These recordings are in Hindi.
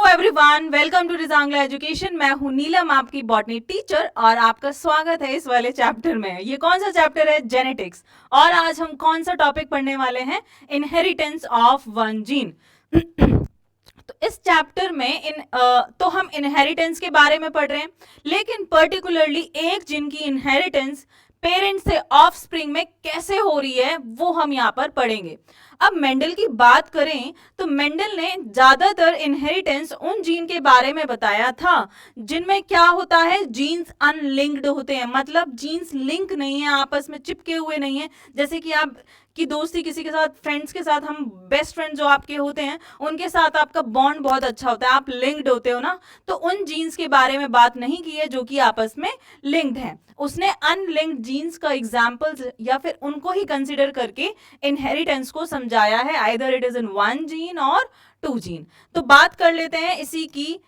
Everyone, welcome to Rezangla education. मैं हूं नीलम, आपकी बॉटनी टीचर, और आपका स्वागत है इस वाले चैप्टर में। ये कौन सा चैप्टर है? जेनेटिक्स। और आज हम कौन सा टॉपिक पढ़ने वाले हैं? Inheritance of one gene. तो इस चैप्टर में तो हम इनहेरिटेंस के बारे में पढ़ रहे हैं, लेकिन पर्टिकुलरली एक जीन की इनहेरिटेंस पेरेंट्स से ऑफस्प्रिंग में कैसे हो रही है वो हम यहाँ पर पढ़ेंगे। अब मेंडल की बात करें तो मेंडल ने ज्यादातर इनहेरिटेंस उन जीन के बारे में बताया था जिनमें क्या होता है, जीन्स अनलिंक्ड होते हैं, मतलब जीन्स लिंक नहीं है, आपस में चिपके हुए नहीं है। जैसे कि आप की दोस्ती किसी के साथ, फ्रेंड्स के साथ, हम बेस्ट फ्रेंड जो आपके होते हैं उनके साथ आपका बॉन्ड बहुत अच्छा होता है, आप लिंक्ड होते हो ना। तो उन जीन्स के बारे में बात नहीं की है जो कि आपस में लिंक्ड हैं। उसने अनलिंक्ड जीन्स का एग्जाम्पल्स या फिर उनको ही कंसिडर करके इनहेरिटेंस को समझाया है, either it is in one gene और टू जीन। तो बात कर लेते हैं इसी की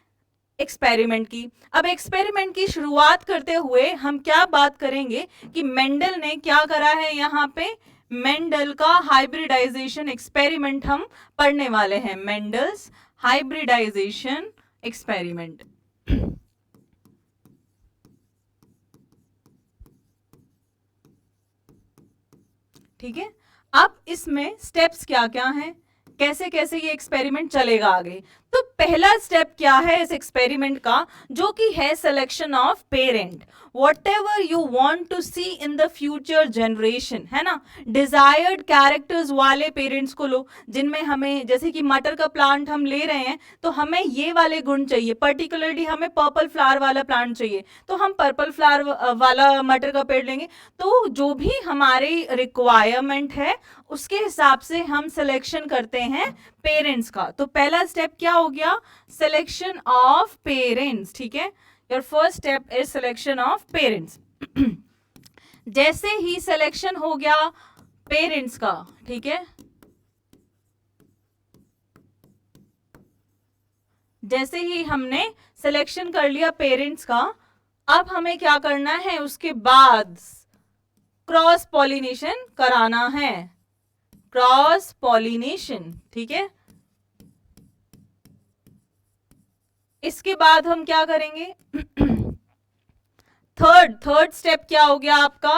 एक्सपेरिमेंट की। अब एक्सपेरिमेंट की शुरुआत करते हुए हम क्या बात करेंगे कि मेंडल ने क्या करा है। यहाँ पे मेंडल का हाइब्रिडाइजेशन एक्सपेरिमेंट हम पढ़ने वाले हैं, मेंडल्स हाइब्रिडाइजेशन एक्सपेरिमेंट। ठीक है, अब इसमें स्टेप्स क्या क्या हैं, कैसे कैसे ये एक्सपेरिमेंट चलेगा आगे। तो पहला स्टेप क्या है इस एक्सपेरिमेंट का, जो कि है selection of parent. whatever you want to see in the future generation, है ना, डिजायर्ड कैरेक्टर्स वाले पेरेंट्स को लो, जिनमें हमें, जैसे कि मटर का प्लांट हम ले रहे हैं तो हमें ये वाले गुण चाहिए, पर्टिकुलरली हमें पर्पल फ्लावर वाला प्लांट चाहिए, तो हम पर्पल फ्लावर वाला मटर का पेड़ लेंगे। तो जो भी हमारी रिक्वायरमेंट है उसके हिसाब से हम सिलेक्शन करते हैं पेरेंट्स का। तो पहला स्टेप क्या हो गया? Selection of parents. ठीक है, your first step is selection of parents. जैसे ही सिलेक्शन हो गया पेरेंट्स का, ठीक है, जैसे ही हमने सिलेक्शन कर लिया पेरेंट्स का, अब हमें क्या करना है, उसके बाद क्रॉस पॉलिनेशन कराना है, क्रॉस पॉलिनेशन। ठीक है, इसके बाद हम क्या करेंगे? थर्ड स्टेप क्या हो गया आपका,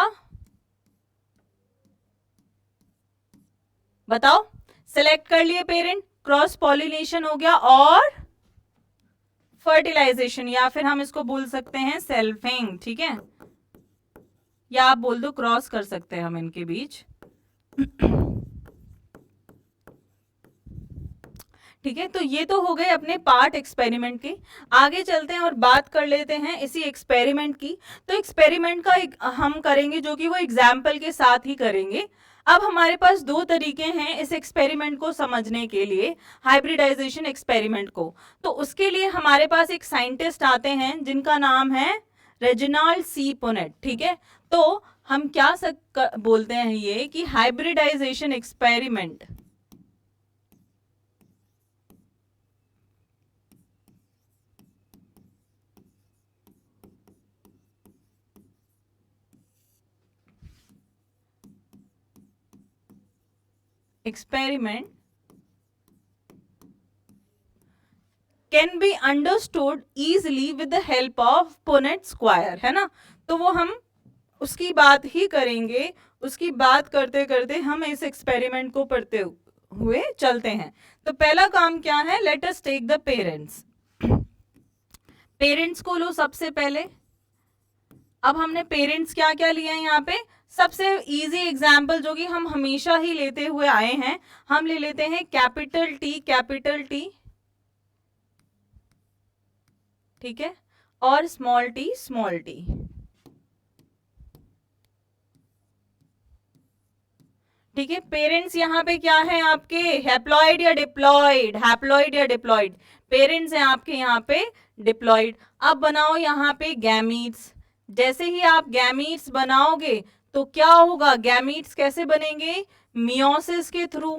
बताओ। सिलेक्ट कर लिए पेरेंट, क्रॉस पॉलिनेशन हो गया, और फर्टिलाइजेशन, या फिर हम इसको बोल सकते हैं सेल्फिंग। ठीक है, या आप बोल दो क्रॉस कर सकते हैं हम इनके बीच। ठीक है, तो ये तो हो गए अपने पार्ट एक्सपेरिमेंट के। आगे चलते हैं और बात कर लेते हैं इसी एक्सपेरिमेंट की। तो एक्सपेरिमेंट का हम करेंगे जो कि वो एग्जाम्पल के साथ ही करेंगे। अब हमारे पास दो तरीके हैं इस एक्सपेरिमेंट को समझने के लिए, हाइब्रिडाइजेशन एक्सपेरिमेंट को। तो उसके लिए हमारे पास एक साइंटिस्ट आते हैं जिनका नाम है रेजिनाल्ड सी पुनेट। ठीक है, तो हम क्या बोलते हैं ये कि hybridisation experiment, experiment can be understood easily with the help of Punnett square, है ना। तो वो हम उसकी बात ही करेंगे, उसकी बात करते करते हम इस एक्सपेरिमेंट को पढ़ते हुए चलते हैं। तो पहला काम क्या है, let us take the parents. Parents को लो सबसे पहले। अब हमने पेरेंट्स क्या क्या लिया है यहाँ पे, सबसे इजी एग्जाम्पल जो कि हम हमेशा ही लेते हुए आए हैं, हम ले लेते हैं कैपिटल टी, कैपिटल टी, ठीक है, और स्मॉल टी, स्मॉल टी। ठीक है, पेरेंट्स यहाँ पे क्या है आपके, हैप्लॉइड या डिप्लॉइड, हैप्लॉइड या डिप्लॉइड, पेरेंट्स हैं आपके यहाँ पे डिप्लॉइड। अब बनाओ यहाँ पे गैमीट्स। जैसे ही आप गैमीट्स बनाओगे तो क्या होगा, गैमीट्स कैसे बनेंगे, मियोसिस के थ्रू,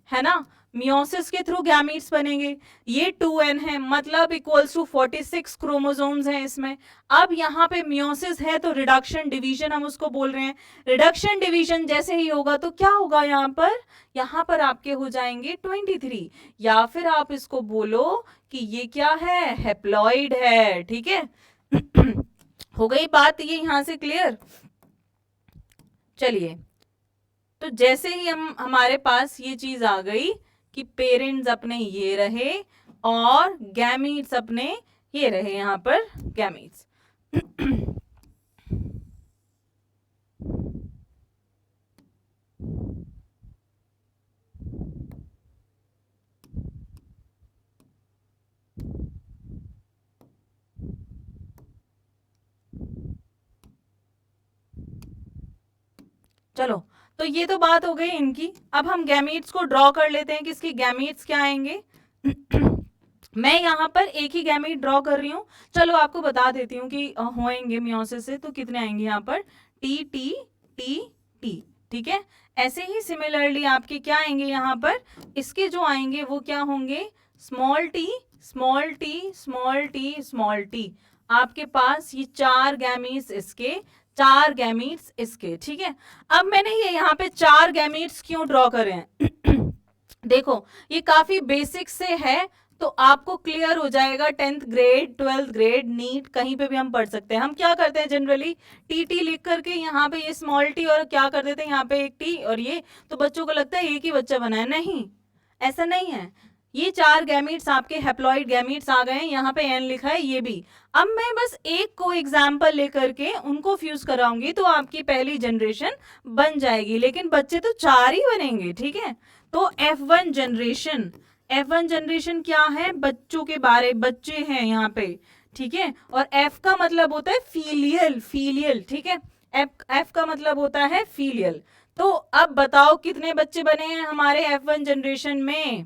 है ना। मियोसिस के थ्रू गैमीट्स बनेंगे। ये 2n है, मतलब इक्वल्स टू 46 क्रोमोसोम्स हैं इसमें। अब यहाँ पे मियोसिस है तो रिडक्शन डिवीजन हम उसको बोल रहे हैं। रिडक्शन डिवीजन जैसे ही होगा तो क्या होगा यहाँ पर आपके हो जाएंगे 23, या फिर आप इसको बोलो कि ये क्या है, हेप्लॉइड है। ठीक है हो गई बात ये यहाँ से क्लियर। चलिए, तो जैसे ही हमारे पास ये चीज आ गई कि पेरेंट्स अपने ये रहे और गैमीट्स अपने ये रहे, यहाँ पर गैमीट्स। चलो, तो ये तो बात हो गई इनकी। अब हम गैमीट्स को ड्रॉ कर लेते हैं कि इसके गैमीट्स क्या आएंगे। मैं यहाँ पर एक ही गैमीट ड्रॉ कर रही हूँ। चलो आपको बता देती हूँ कि होएंगे मियोसिस से तो कितने आएंगे यहाँ पर, टी टी टी टी। ठीक है, ऐसे ही सिमिलरली आपके क्या आएंगे यहाँ पर, इसके जो आएंगे वो क्या होंगे, small T small T small T small T. आपके पास ये 4 गैमीट्स इसके, 4 गैमीट्स इसके। ठीक है, अब मैंने ये यहाँ पे 4 गैमीट्स क्यों ड्रॉ करे हैं देखो, ये काफी बेसिक से है तो आपको क्लियर हो जाएगा। 10th grade 12th grade NEET कहीं पे भी हम पढ़ सकते हैं। हम क्या करते हैं जनरली, टी टी लिख करके यहाँ पे ये स्मॉल टी और क्या कर देते हैं यहाँ पे एक टी और ये, तो बच्चों को लगता है एक ही बच्चा बना है। नहीं, ऐसा नहीं है। ये 4 गैमीट्स आपके हैप्लॉइड गैमीट्स आ गए हैं, यहाँ पे एन लिखा है ये भी। अब मैं बस एक को एग्जाम्पल लेकर के उनको फ्यूज कराऊंगी तो आपकी पहली जनरेशन बन जाएगी, लेकिन बच्चे तो 4 ही बनेंगे। ठीक है, तो F1 जनरेशन, F1 जनरेशन क्या है, बच्चों के बारे, बच्चे हैं यहाँ पे। ठीक है, और F का मतलब होता है फीलियल, फीलियल। ठीक है, F का मतलब होता है फीलियल। तो अब बताओ कितने बच्चे बने हैं हमारे F1 जनरेशन में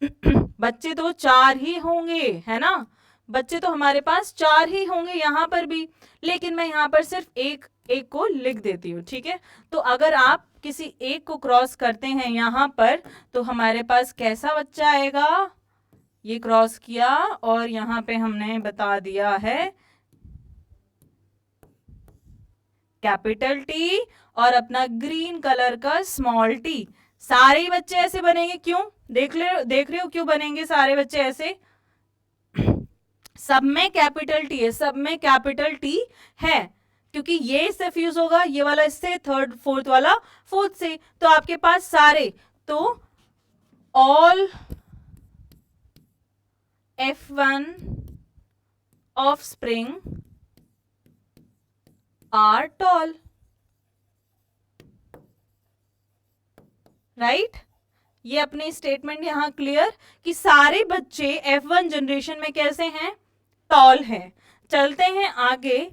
बच्चे तो 4 ही होंगे, है ना। बच्चे तो हमारे पास 4 ही होंगे यहाँ पर भी, लेकिन मैं यहाँ पर सिर्फ एक को लिख देती हूँ। ठीक है, तो अगर आप किसी एक को क्रॉस करते हैं यहाँ पर तो हमारे पास कैसा बच्चा आएगा, ये क्रॉस किया और यहाँ पे हमने बता दिया है कैपिटल टी और अपना ग्रीन कलर का स्मॉल टी। सारे बच्चे ऐसे बनेंगे, क्यों, देख रहे हो क्यों बनेंगे सारे बच्चे ऐसे, सब में कैपिटल टी है, सब में कैपिटल टी है, क्योंकि ये इससे फ्यूज होगा, ये वाला इससे, थर्ड फोर्थ वाला फोर्थ से, तो आपके पास सारे, तो all F1 offspring are tall, right. ये अपनी स्टेटमेंट यहां क्लियर कि सारे बच्चे F1 जनरेशन में कैसे हैं, टॉल हैं। चलते हैं आगे,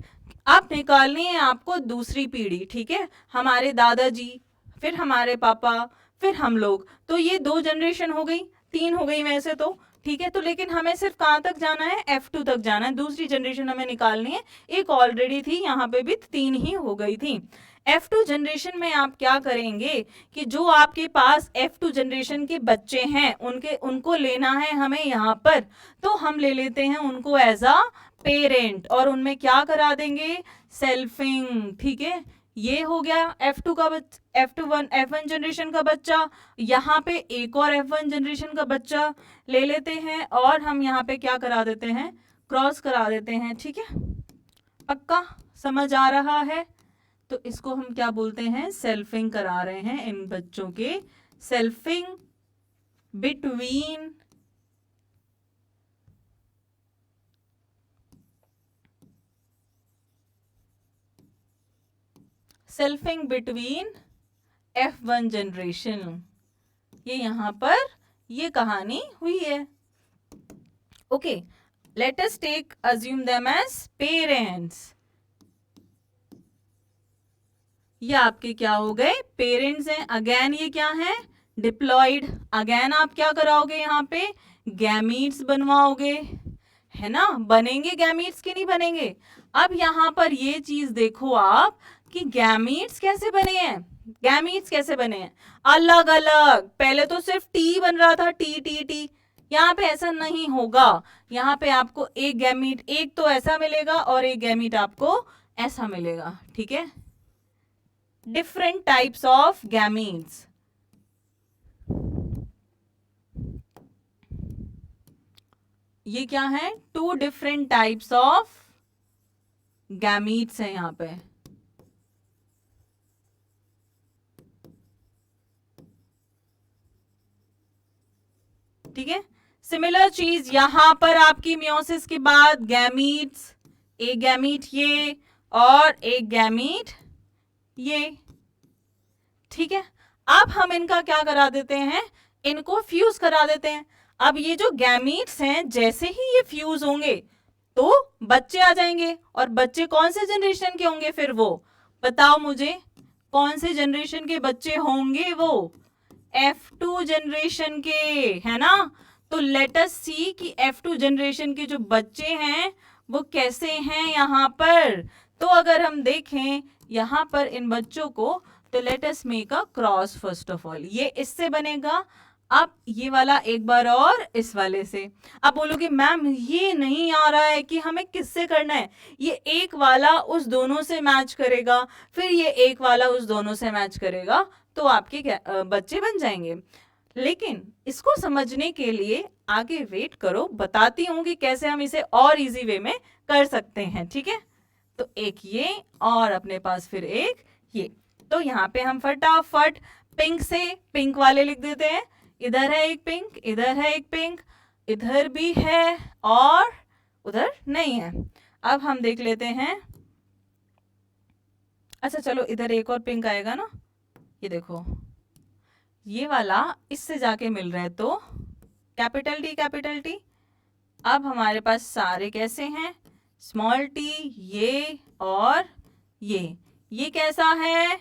आप निकालनी है आपको दूसरी पीढ़ी। ठीक है, हमारे दादाजी, फिर हमारे पापा, फिर हम लोग, तो ये 2 जनरेशन हो गई, 3 हो गई वैसे तो। ठीक है, तो लेकिन हमें सिर्फ कहां तक जाना है, F2 तक जाना है, दूसरी जनरेशन हमें निकालनी है। एक ऑलरेडी थी, यहाँ पे भी 3 ही हो गई थी। F2 जनरेशन में आप क्या करेंगे कि जो आपके पास F2 जनरेशन के बच्चे हैं उनको लेना है हमें यहाँ पर, तो हम ले लेते हैं उनको एज अ पेरेंट और उनमें क्या करा देंगे, सेल्फिंग। ठीक है, ये हो गया F2 का F1 जनरेशन का बच्चा। यहाँ पे एक और F1 जनरेशन का बच्चा ले लेते हैं और हम यहाँ पे क्या करा देते हैं, क्रॉस करा देते हैं। ठीक है, पक्का समझ आ रहा है। तो इसको हम क्या बोलते हैं, सेल्फिंग करा रहे हैं इन बच्चों के, सेल्फिंग बिटवीन F1 जनरेशन। ये यहां पर ये कहानी हुई है। Okay, let us take assume them as parents. ये आपके क्या हो गए, पेरेंट्स हैं। अगेन ये क्या है, डिप्लॉयड। अगेन आप क्या कराओगे, यहाँ पे गैमीट्स बनवाओगे, है ना। बनेंगे गैमीट्स कि नहीं बनेंगे। अब यहाँ पर ये चीज देखो आप कि गैमीट्स कैसे बने हैं। गैमीट्स कैसे बने हैं, अलग अलग। पहले तो सिर्फ टी बन रहा था, टी टी टी। यहाँ पे ऐसा नहीं होगा, यहाँ पे आपको एक गैमीट, एक तो ऐसा मिलेगा और एक गैमीट आपको ऐसा मिलेगा, ठीक है। Different types of gametes. ये क्या है, two different types of gametes है यहाँ पे। ठीक है, सिमिलर चीज यहां पर आपकी मियोसिस के बाद गैमीट्स, एक गैमीट ये और एक गैमीट ये। ठीक है, अब हम इनका क्या करा देते हैं, इनको फ्यूज करा देते हैं। अब ये जो गैमीट्स हैं, जैसे ही ये फ्यूज होंगे तो बच्चे आ जाएंगे, और बच्चे कौन से जनरेशन के होंगे फिर, वो बताओ मुझे, कौन से जनरेशन के बच्चे होंगे वो, F2 जनरेशन के, है ना। तो लेट अस सी कि F2 जनरेशन के जो बच्चे हैं वो कैसे हैं यहाँ पर। तो अगर हम देखें यहाँ पर इन बच्चों को, तो let us make a cross first of all. ये इससे बनेगा, अब ये वाला एक बार और इस वाले से। अब बोलोगे मैम ये नहीं आ रहा है कि हमें किससे करना है, ये एक वाला उस दोनों से मैच करेगा, फिर ये एक वाला उस दोनों से मैच करेगा, तो आपके बच्चे बन जाएंगे। लेकिन इसको समझने के लिए आगे वेट करो, बताती हूँ कि कैसे हम इसे और इजी वे में कर सकते हैं, ठीक है। तो एक ये और अपने पास फिर एक ये। तो यहाँ पे हम फटाफट पिंक से पिंक वाले लिख देते हैं। इधर है एक पिंक, इधर है एक पिंक, इधर भी है और उधर नहीं है। अब हम देख लेते हैं, अच्छा चलो इधर एक और पिंक आएगा ना, ये देखो ये वाला इससे जाके मिल रहा है, तो कैपिटल टी कैपिटल टी। अब हमारे पास सारे कैसे हैं, स्मॉल टी, ये और ये कैसा है,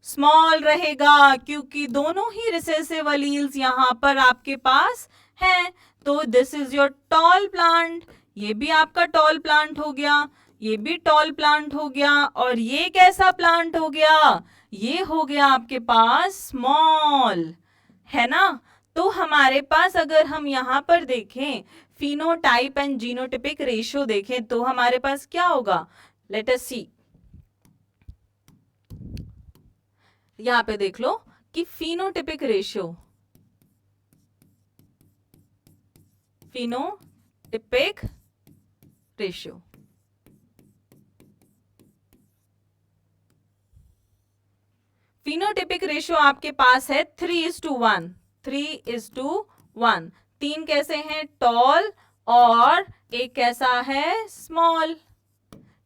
स्मॉल रहेगा, क्योंकि दोनों ही रिसेसिव अलील्स यहाँ पर आपके पास हैं। तो this is your tall plant, ये भी आपका टॉल प्लांट हो गया, ये भी टॉल प्लांट हो गया, और ये कैसा प्लांट हो गया, ये हो गया आपके पास स्मॉल, है ना। तो हमारे पास अगर हम यहाँ पर देखें फिनोटाइप एंड जीनोटिपिक रेशियो देखें, तो हमारे पास क्या होगा, लेट अस सी। यहाँ पे देख लो कि phenotypic ratio, phenotypic ratio, phenotypic ratio आपके पास है 3:1, 3:1। तीन कैसे हैं, टॉल, और एक कैसा है, स्मॉल।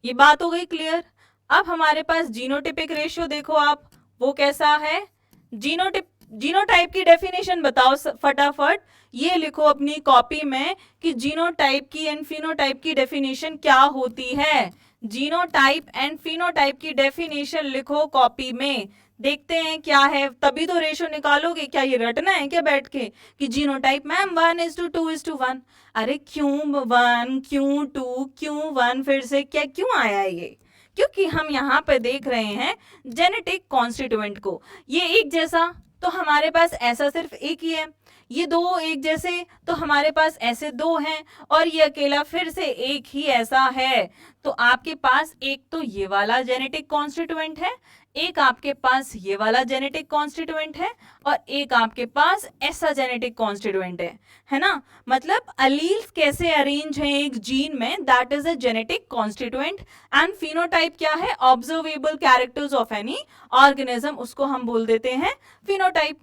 ये बात हो गई क्लियर। अब हमारे पास जीनोटिपिक रेशियो देखो आप, वो कैसा है, जीनोटाइप की डेफिनेशन बताओ फटाफट, ये लिखो अपनी कॉपी में कि जीनोटाइप की एंड फिनोटाइप की डेफिनेशन क्या होती है। जीनोटाइप एंड फिनोटाइप की डेफिनेशन लिखो कॉपी में, देखते हैं क्या है, तभी तो रेशो निकालोगे। क्या ये रटना है क्या बैठ के कि जीनोटाइप मैम 1:2:1। अरे क्यों 1, क्यों 2, क्यों 1, फिर से क्या क्यों आया ये, क्योंकि हम यहाँ पे देख रहे हैं जेनेटिक कॉन्स्टिट्यूएंट को। ये एक जैसा तो हमारे पास ऐसा सिर्फ एक ही है, ये दो एक जैसे तो हमारे पास ऐसे दो हैं, और ये अकेला फिर से एक ही ऐसा है। तो आपके पास एक तो ये वाला जेनेटिक कॉन्स्टिट्यूएंट है, एक आपके पास ये वाला जेनेटिक कॉन्स्टिट्यूएंट है, और एक आपके पास ऐसा जेनेटिक कॉन्स्टिट्यूएंट है ना। मतलब अलील्स कैसे अरेंज हैं एक जीन में, that is a genetic constituent. And phenotype क्या है, observable characters of any organism, उसको हम बोल देते हैं फिनोटाइप।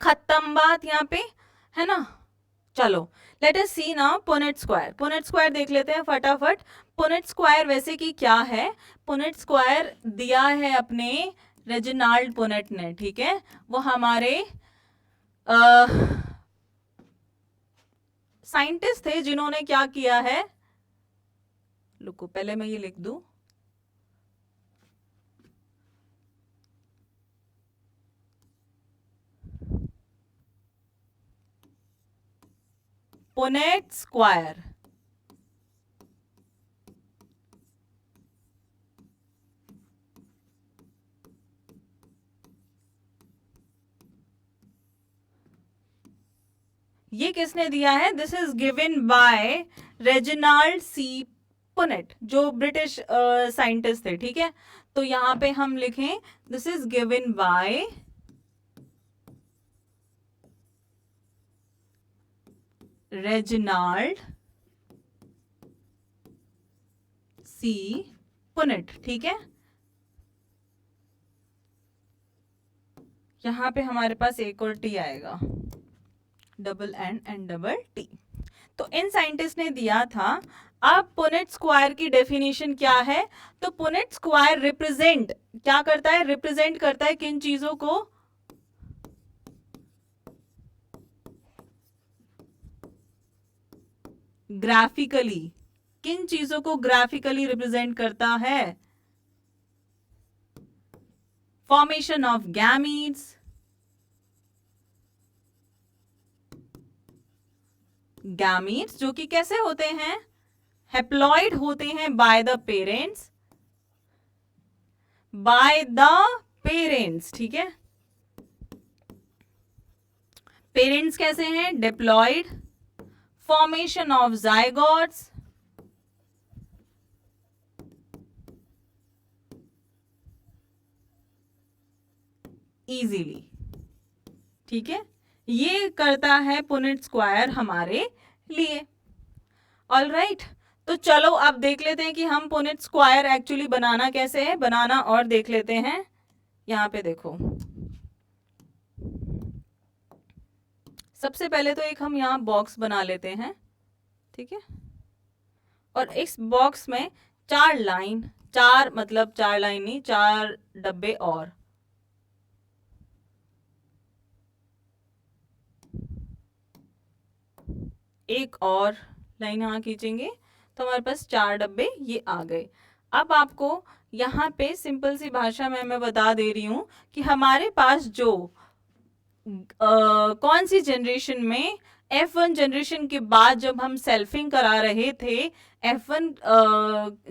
खत्म बात यहाँ पे, है ना। चलो let us see now Punnett square. Punnett square देख लेते हैं फटाफट। पुनेट स्क्वायर वैसे कि क्या है, पुनेट स्क्वायर दिया है अपने रेजिनाल्ड पुनेट ने, ठीक है। वो हमारे साइंटिस्ट थे जिन्होंने क्या किया है, रुको पहले मैं ये लिख दूं, पुनेट स्क्वायर। ये किसने दिया है? This is given by Reginald C Punnett, जो ब्रिटिश साइंटिस्ट थे, ठीक है। तो यहाँ पे हम लिखें this is given by Reginald C Punnett, ठीक है। यहां पे हमारे पास एक और टी आएगा, double N and double T. तो इन साइंटिस्ट ने दिया था। अब पुनेट स्क्वायर की डेफिनेशन क्या है? तो पुनेट स्क्वायर रिप्रेजेंट क्या करता है? रिप्रेजेंट करता है किन चीजों को? ग्राफिकली। किन चीजों को ग्राफिकली रिप्रेजेंट करता है? फॉर्मेशन ऑफ गैमीट्स, गैमीट्स जो कि कैसे होते हैं? हैप्लॉइड होते हैं by the parents, by the parents, ठीक है। पेरेंट्स कैसे हैं? Diploid. Formation of zygotes, easily, ठीक है। ये करता है पुनेट स्क्वायर हमारे लिए। ऑल राइट, तो चलो अब देख लेते हैं कि हम पुनेट स्क्वायर एक्चुअली बनाना कैसे है, बनाना और देख लेते हैं। यहाँ पे देखो, सबसे पहले तो एक हम यहाँ बॉक्स बना लेते हैं, ठीक है। और इस बॉक्स में 4 लाइन, 4 मतलब 4 लाइन नहीं, 4 डब्बे और एक और लाइन यहाँ खींचेंगे तो हमारे पास 4 डब्बे ये आ गए। अब आपको यहाँ पे सिंपल सी भाषा में मैं बता दे रही हूँ कि हमारे पास जो कौन सी जनरेशन में, F1 जनरेशन के बाद जब हम सेल्फिंग करा रहे थे F1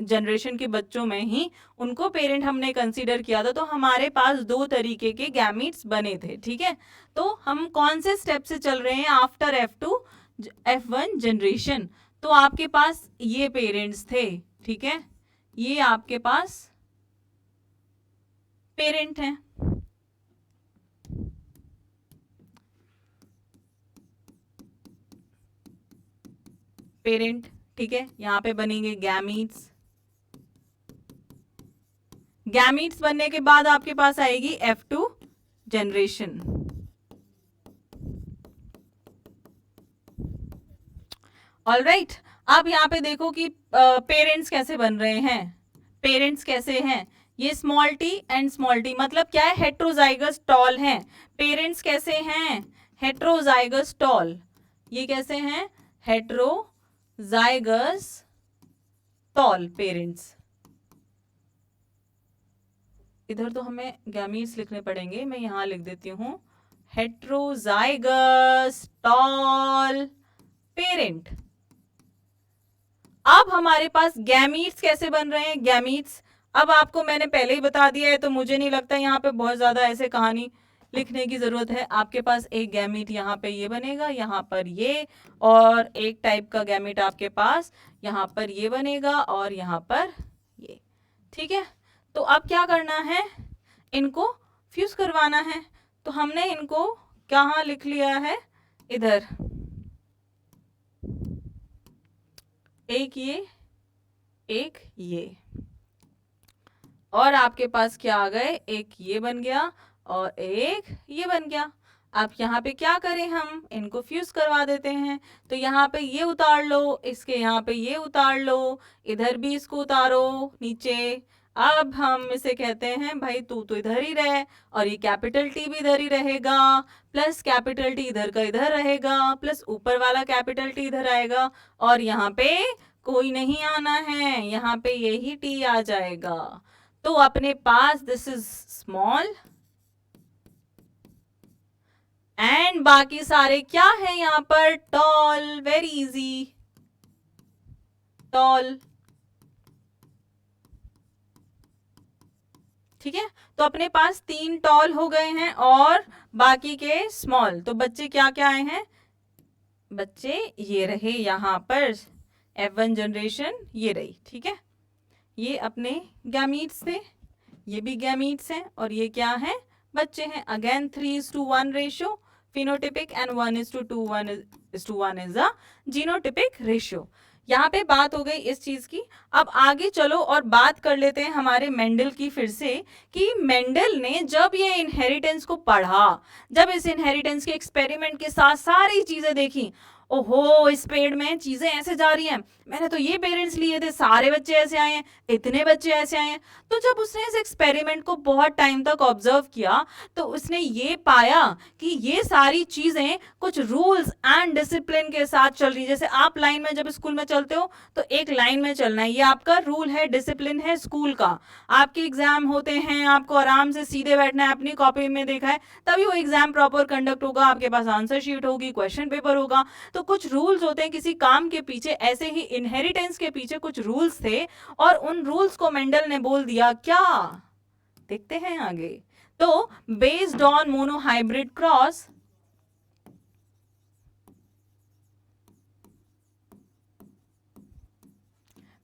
जनरेशन के बच्चों में ही उनको पेरेंट हमने कंसीडर किया था, तो हमारे पास 2 तरीके के गैमीट्स बने थे, ठीक है। तो हम कौन से स्टेप से चल रहे हैं? After F2 F1 generation. तो आपके पास ये पेरेंट्स थे, ठीक है, ये आपके पास पेरेंट हैं। पेरेंट, ठीक है। यहाँ पे बनेंगे गैमीट्स। गैमीट्स बनने के बाद आपके पास आएगी F2 जनरेशन। ऑल राइट, अब यहाँ पे देखो कि पेरेंट्स कैसे बन रहे हैं। पेरेंट्स कैसे हैं? ये small T and small T, मतलब क्या है? हेट्रोजाइगस टॉल हैं। पेरेंट्स कैसे हैं? Heterozygous tall. ये कैसे हैं? Heterozygous tall parents. इधर तो हमें गैमीट्स लिखने पड़ेंगे, मैं यहां लिख देती हूं हेट्रोजाइगस टॉल पेरेंट। अब हमारे पास गैमीट्स कैसे बन रहे हैं? गैमीट्स अब आपको मैंने पहले ही बता दिया है, तो मुझे नहीं लगता यहाँ पे बहुत ज्यादा ऐसे कहानी लिखने की जरूरत है। आपके पास एक गैमीट यहाँ पे ये बनेगा, यहाँ पर ये, और एक टाइप का गैमीट आपके पास यहाँ पर ये बनेगा और यहाँ पर ये, ठीक है। तो अब क्या करना है? इनको फ्यूज करवाना है। तो हमने इनको कहाँ लिख लिया है? इधर, एक ये, और आपके पास क्या आ गए? एक ये बन गया और एक ये बन गया। अब यहाँ पे क्या करें? हम इनको फ्यूज करवा देते हैं। तो यहाँ पे ये उतार लो, इसके यहाँ पे ये उतार लो, इधर भी इसको उतारो नीचे। अब हम इसे कहते हैं भाई तू तो इधर ही रहे, और ये कैपिटल टी भी इधर ही रहेगा, प्लस कैपिटल टी इधर का इधर रहेगा, प्लस ऊपर वाला कैपिटल टी इधर आएगा, और यहाँ पे कोई नहीं आना है, यहाँ पे यही टी आ जाएगा। तो अपने पास दिस इज स्मॉल एंड बाकी सारे क्या है यहाँ पर? टॉल। वेरी इजी, टॉल, ठीक है। तो अपने पास 3 टॉल हो गए हैं और बाकी के स्मॉल। तो बच्चे क्या क्या आए हैं? बच्चे ये रहे यहाँ पर F1 जनरेशन, ये रही, ठीक है। ये अपने गैमीट्स थे, ये भी गैमीट्स हैं, और ये क्या है, बच्चे हैं। Again 3:1 ratio phenotypic and 1:1 is the genotypic ratio. यहाँ पे बात हो गई इस चीज की। अब आगे चलो और बात कर लेते हैं हमारे मेंडल की फिर से, कि मेंडल ने जब ये इनहेरिटेंस को पढ़ा, जब इस इनहेरिटेंस के एक्सपेरिमेंट के साथ सारी चीजें देखी, ओहो इस पेड़ में चीजें ऐसे जा रही हैं, मैंने तो ये पेरेंट्स लिए थे, सारे बच्चे ऐसे आए हैं, इतने बच्चे ऐसे आए हैं। तो जब उसने इस एक्सपेरिमेंट को बहुत टाइम तक ऑब्जर्व किया तो उसने ये पाया कि ये सारी चीजें कुछ रूल्स एंड डिसिप्लिन के साथ चल रही है। जैसे आप लाइन में जब स्कूल में चलते हो तो एक लाइन में चलना है, ये आपका रूल है, डिसिप्लिन है स्कूल का। आपके एग्जाम होते हैं, आपको आराम से सीधे बैठना है, अपनी कॉपी में देखा है, तभी वो एग्जाम प्रॉपर कंडक्ट होगा, आपके पास आंसर शीट होगी, क्वेश्चन पेपर होगा। तो कुछ रूल्स होते हैं किसी काम के पीछे, ऐसे ही इनहेरिटेंस के पीछे कुछ रूल्स थे, और उन रूल्स को मेंडल ने बोल दिया क्या, देखते हैं आगे। तो based on monohybrid cross,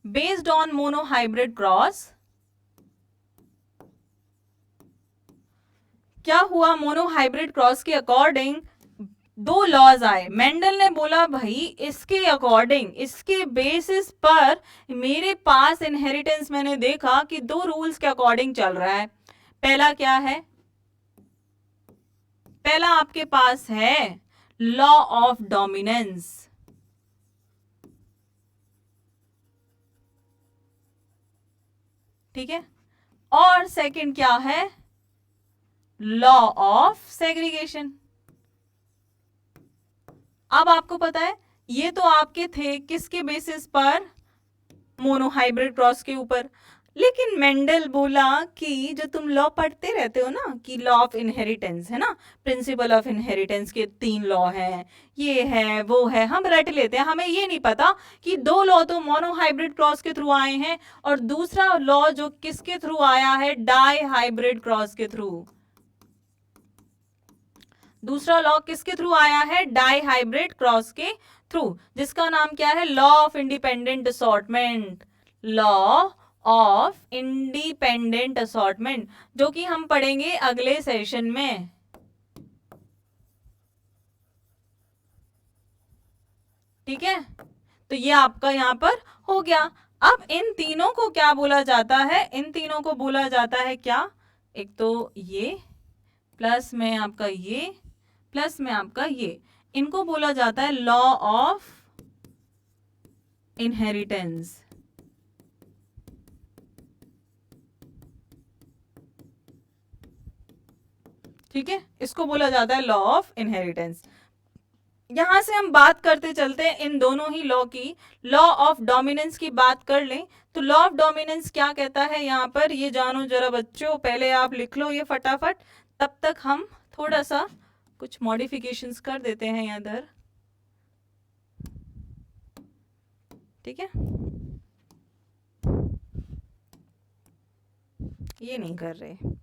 based on monohybrid cross क्या हुआ, मोनोहाइब्रिड क्रॉस के अकॉर्डिंग दो लॉज आए। मेंडल ने बोला भाई इसके अकॉर्डिंग, इसके बेसिस पर मेरे पास इनहेरिटेंस मैंने देखा कि दो रूल्स के अकॉर्डिंग चल रहा है। पहला क्या है, पहला आपके पास है लॉ ऑफ डोमिनेंस, ठीक है, और सेकंड क्या है, लॉ ऑफ सेग्रीगेशन। अब आपको पता है ये तो आपके थे किसके बेसिस पर, मोनोहाइब्रिड क्रॉस के ऊपर। लेकिन मेंडल बोला कि जो तुम लॉ पढ़ते रहते हो ना, कि लॉ ऑफ इनहेरिटेंस है ना, प्रिंसिपल ऑफ इनहेरिटेंस के 3 लॉ हैं, ये है वो है, हम रट लेते हैं, हमें ये नहीं पता कि 2 लॉ तो मोनोहाइब्रिड क्रॉस के थ्रू आए हैं, और दूसरा लॉ जो किसके थ्रू आया है, डाई हाइब्रिड क्रॉस के थ्रू। दूसरा लॉ किसके थ्रू आया है, डाई हाइब्रिड क्रॉस के थ्रू, जिसका नाम क्या है, law of independent assortment, law of independent assortment, जो कि हम पढ़ेंगे अगले सेशन में, ठीक है। तो ये आपका यहां पर हो गया। अब इन तीनों को क्या बोला जाता है, इन तीनों को बोला जाता है क्या, एक तो ये प्लस में आपका ये प्लस में आपका ये, इनको बोला जाता है लॉ ऑफ इनहेरिटेंस, ठीक है, इसको बोला जाता है लॉ ऑफ इनहेरिटेंस। यहां से हम बात करते चलते हैं इन दोनों ही लॉ की। लॉ ऑफ डोमिनेंस की बात कर लें तो लॉ ऑफ डोमिनेंस क्या कहता है यहाँ पर, ये जानो जरा बच्चों, पहले आप लिख लो ये फटाफट, तब तक हम थोड़ा सा कुछ मॉडिफिकेशंस कर देते हैं यहाँ इधर, ठीक है, ये नहीं कर रहे।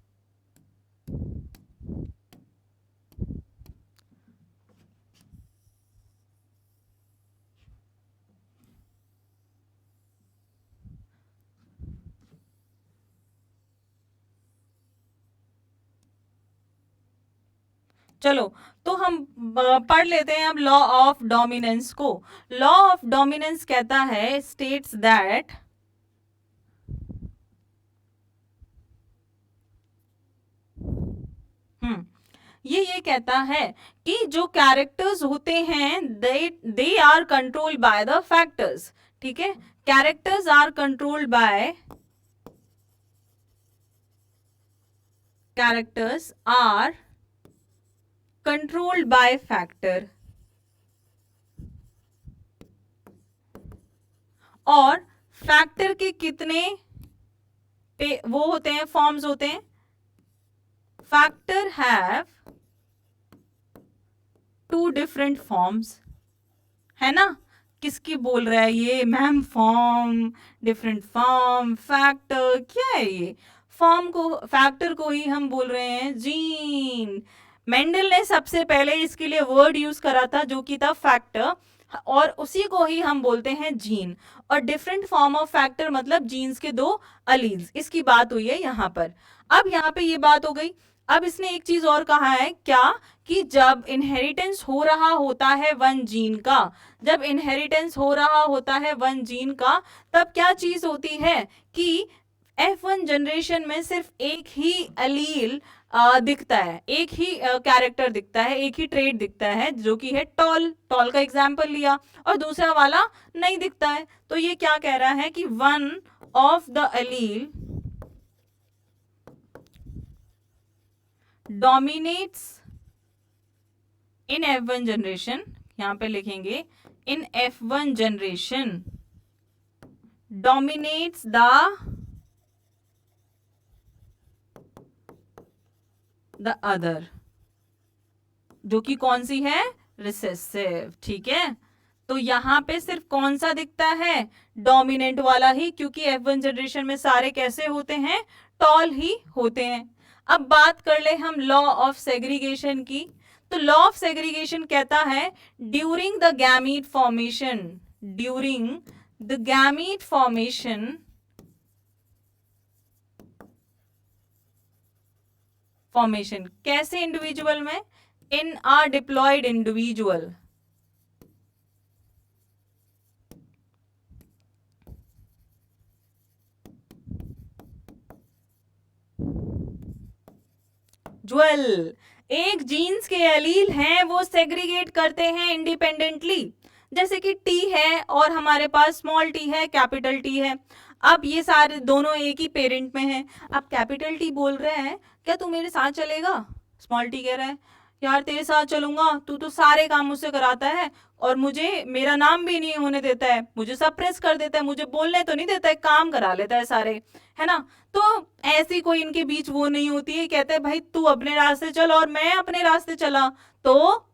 चलो तो हम पढ़ लेते हैं अब लॉ ऑफ डोमिनेंस को। लॉ ऑफ डोमिनेंस कहता है, स्टेट्स दैट ये कहता है कि जो कैरेक्टर्स होते हैं they are controlled by the factors, ठीक है, characters are controlled by, characters are controlled by factor, और फैक्टर के कितने वो होते हैं, फॉर्म्स होते हैं, फैक्टर हैव 2 डिफरेंट फॉर्म्स, है ना। किसकी बोल रहा है ये ma'am, form, different form, factor, क्या है ये, फॉर्म को, फैक्टर को ही हम बोल रहे हैं जीन। मेंडल ने सबसे पहले इसके लिए वर्ड यूज करा था जो कि था फैक्टर, और उसी को ही हम बोलते हैं जीन। और डिफरेंट फॉर्म ऑफ फैक्टर मतलब जीन्स के दो अलील्स, इसकी बात हुई है यहाँ पर। अब यहाँ पे ये बात हो गई। अब इसने एक चीज और कहा है क्या, कि जब इनहेरिटेंस हो रहा होता है वन जीन का, जब इनहेरिटेंस हो रहा होता है वन जीन का, तब क्या चीज होती है कि F1 जनरेशन में सिर्फ एक ही अलील दिखता है, एक ही कैरेक्टर दिखता है, एक ही ट्रेट दिखता है जो कि है टॉल। टॉल का एग्जाम्पल लिया, और दूसरा वाला नहीं दिखता है। तो ये क्या कह रहा है कि one of the allele dominates in F1 generation, यहां पे लिखेंगे in F1 generation dominates the other, जो कि कौन सी है, रिसेसिव। ठीक है, तो यहां पे सिर्फ कौन सा दिखता है, डोमिनेंट वाला ही, क्योंकि F1 जनरेशन में सारे कैसे होते हैं, टॉल ही होते हैं। अब बात कर ले हम लॉ ऑफ सेग्रीगेशन की। तो लॉ ऑफ सेग्रीगेशन कहता है during the gamete formation, during the gamete formation कैसे इंडिविजुअल में, इन आर डिप्लॉयड इंडिविजुअल, ज्वेल एक जीन्स के एलील हैं वो सेग्रीगेट करते हैं इंडिपेंडेंटली। जैसे कि टी है और हमारे पास स्मॉल टी है, कैपिटल टी है। अब ये सारे दोनों एक ही पेरेंट में हैं। अब कैपिटल टी बोल रहे हैं क्या तू मेरे साथ चलेगा, स्मॉल टी कह रहा है यार तेरे साथ चलूंगा, तू तो सारे काम मुझसे कराता है और मुझे मेरा नाम भी नहीं होने देता है, मुझे सप्रेस कर देता है, मुझे बोलने तो नहीं देता है, काम करा लेता है सारे, है ना। तो ऐसी कोई इनके बीच वो नहीं होती है, कहते हैं भाई तू अपने रास्ते चल और मैं अपने रास्ते चला, तो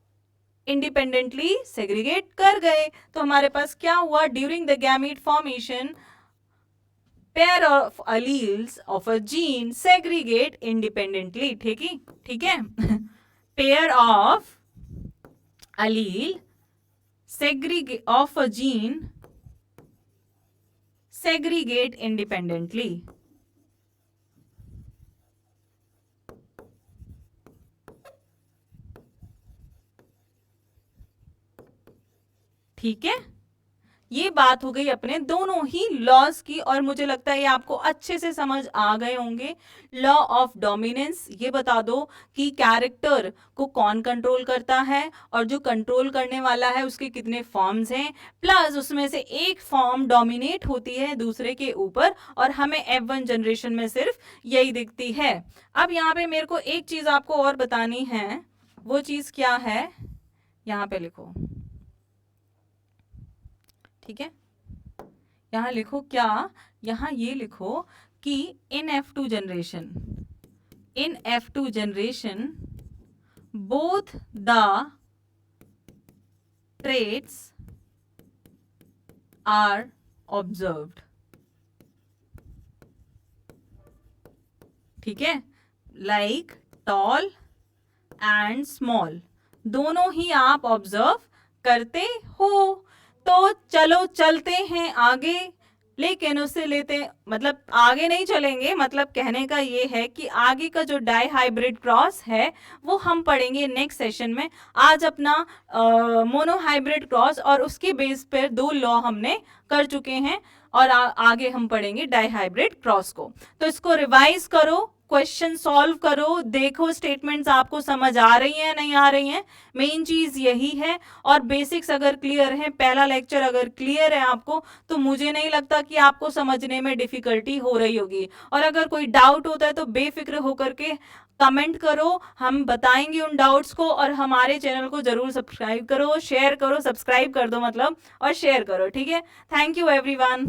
इंडिपेंडेंटली सेग्रीगेट कर गए। तो हमारे पास क्या हुआ, during the gamete formation pair of alleles of a gene segregate independently. ठीक है pair of allele of a gene segregate independently. ठीक है, ये बात हो गई अपने दोनों ही लॉज की, और मुझे लगता है ये आपको अच्छे से समझ आ गए होंगे। लॉ ऑफ डोमिनेंस, ये बता दो कि कैरेक्टर को कौन कंट्रोल करता है और जो कंट्रोल करने वाला है उसके कितने फॉर्म्स हैं, प्लस उसमें से एक फॉर्म डोमिनेट होती है दूसरे के ऊपर, और हमें F1 जनरेशन में सिर्फ यही दिखती है। अब यहाँ पे मेरे को एक चीज आपको और बतानी है, वो चीज क्या है, यहाँ पे लिखो। ठीक है, यहां लिखो क्या, यहां ये लिखो कि in F2 generation both the traits are observed. ठीक है, लाइक टॉल एंड स्मॉल दोनों ही आप ऑब्जर्व करते हो। तो चलो चलते हैं आगे, लेकिन उससे लेते मतलब आगे नहीं चलेंगे, मतलब कहने का ये है कि आगे का जो डाई हाइब्रिड क्रॉस है वो हम पढ़ेंगे नेक्स्ट सेशन में। आज अपना मोनो हाइब्रिड क्रॉस और उसके बेस पर 2 लॉ हमने कर चुके हैं, और आगे हम पढ़ेंगे डाई हाइब्रिड क्रॉस को। तो इसको रिवाइज करो, क्वेश्चन सॉल्व करो, देखो स्टेटमेंट्स आपको समझ आ रही हैं नहीं आ रही हैं, मेन चीज यही है। और बेसिक्स अगर क्लियर है, पहला लेक्चर अगर क्लियर है आपको, तो मुझे नहीं लगता कि आपको समझने में डिफिकल्टी हो रही होगी। और अगर कोई डाउट होता है तो बेफिक्र होकर के कमेंट करो, हम बताएंगे उन डाउट्स को। और हमारे चैनल को जरूर सब्सक्राइब करो, शेयर करो, सब्सक्राइब कर दो मतलब, और शेयर करो। ठीक है, थैंक यू एवरीवन।